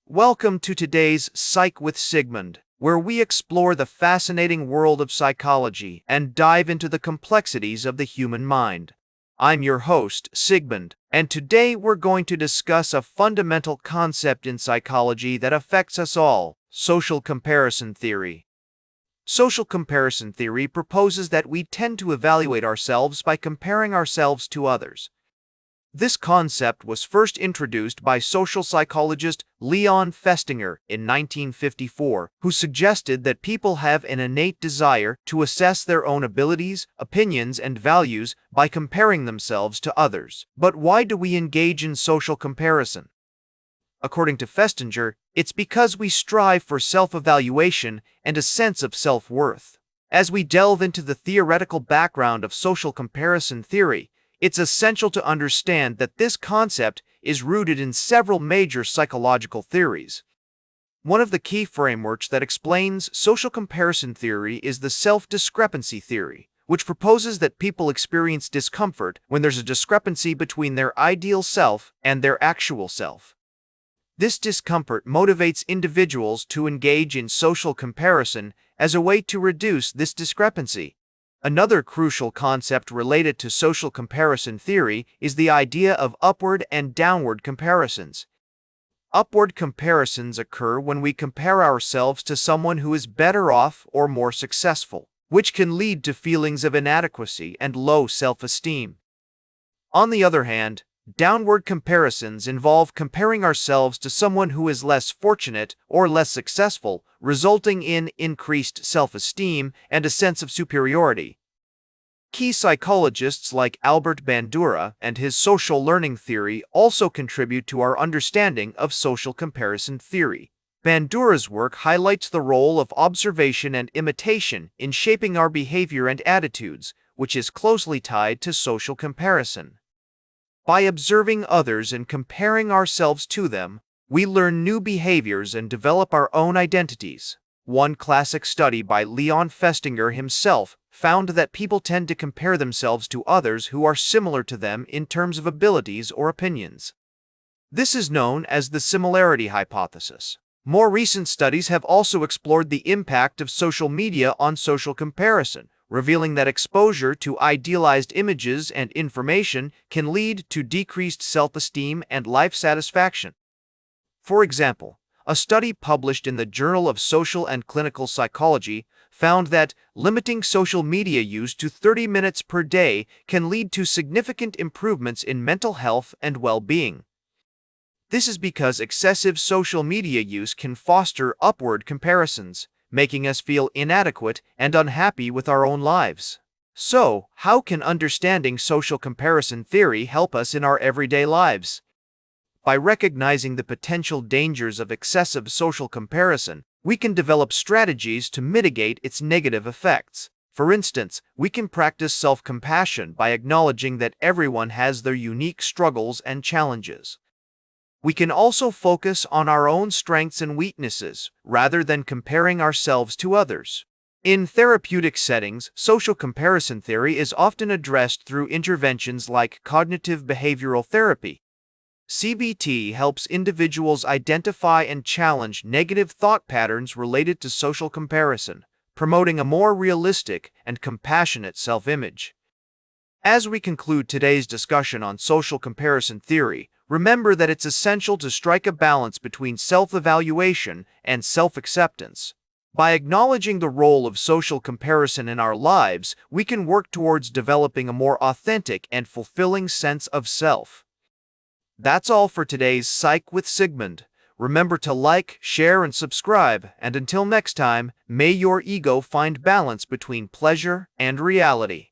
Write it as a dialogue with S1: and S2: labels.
S1: Welcome to today's Psych with Sigmund, where we explore the fascinating world of psychology and dive into the complexities of the human mind. I'm your host, Sigmund, and today we're going to discuss a fundamental concept in psychology that affects us all: social comparison theory. Social comparison theory proposes that we tend to evaluate ourselves by comparing ourselves to others. This concept was first introduced by social psychologist Leon Festinger in 1954, who suggested that people have an innate desire to assess their own abilities, opinions, and values by comparing themselves to others. But why do we engage in social comparison? According to Festinger, it's because we strive for self-evaluation and a sense of self-worth. As we delve into the theoretical background of social comparison theory, it's essential to understand that this concept is rooted in several major psychological theories. One of the key frameworks that explains social comparison theory is the self-discrepancy theory, which proposes that people experience discomfort when there's a discrepancy between their ideal self and their actual self. This discomfort motivates individuals to engage in social comparison as a way to reduce this discrepancy. Another crucial concept related to social comparison theory is the idea of upward and downward comparisons. Upward comparisons occur when we compare ourselves to someone who is better off or more successful, which can lead to feelings of inadequacy and low self-esteem. On the other hand, downward comparisons involve comparing ourselves to someone who is less fortunate or less successful, resulting in increased self-esteem and a sense of superiority. Key psychologists like Albert Bandura and his social learning theory also contribute to our understanding of social comparison theory. Bandura's work highlights the role of observation and imitation in shaping our behavior and attitudes, which is closely tied to social comparison. By observing others and comparing ourselves to them, we learn new behaviors and develop our own identities. One classic study by Leon Festinger himself found that people tend to compare themselves to others who are similar to them in terms of abilities or opinions. This is known as the similarity hypothesis. More recent studies have also explored the impact of social media on social comparison, revealing that exposure to idealized images and information can lead to decreased self-esteem and life satisfaction. For example, a study published in the Journal of Social and Clinical Psychology found that limiting social media use to 30 minutes per day can lead to significant improvements in mental health and well-being. This is because excessive social media use can foster upward comparisons, making us feel inadequate and unhappy with our own lives. So, how can understanding social comparison theory help us in our everyday lives? By recognizing the potential dangers of excessive social comparison, we can develop strategies to mitigate its negative effects. For instance, we can practice self-compassion by acknowledging that everyone has their unique struggles and challenges. We can also focus on our own strengths and weaknesses, rather than comparing ourselves to others. In therapeutic settings, social comparison theory is often addressed through interventions like cognitive behavioral therapy. CBT helps individuals identify and challenge negative thought patterns related to social comparison, promoting a more realistic and compassionate self-image. As we conclude today's discussion on social comparison theory, remember that it's essential to strike a balance between self-evaluation and self-acceptance. By acknowledging the role of social comparison in our lives, we can work towards developing a more authentic and fulfilling sense of self. That's all for today's Psych with Sigmund. Remember to like, share, and subscribe, and until next time, may your ego find balance between pleasure and reality.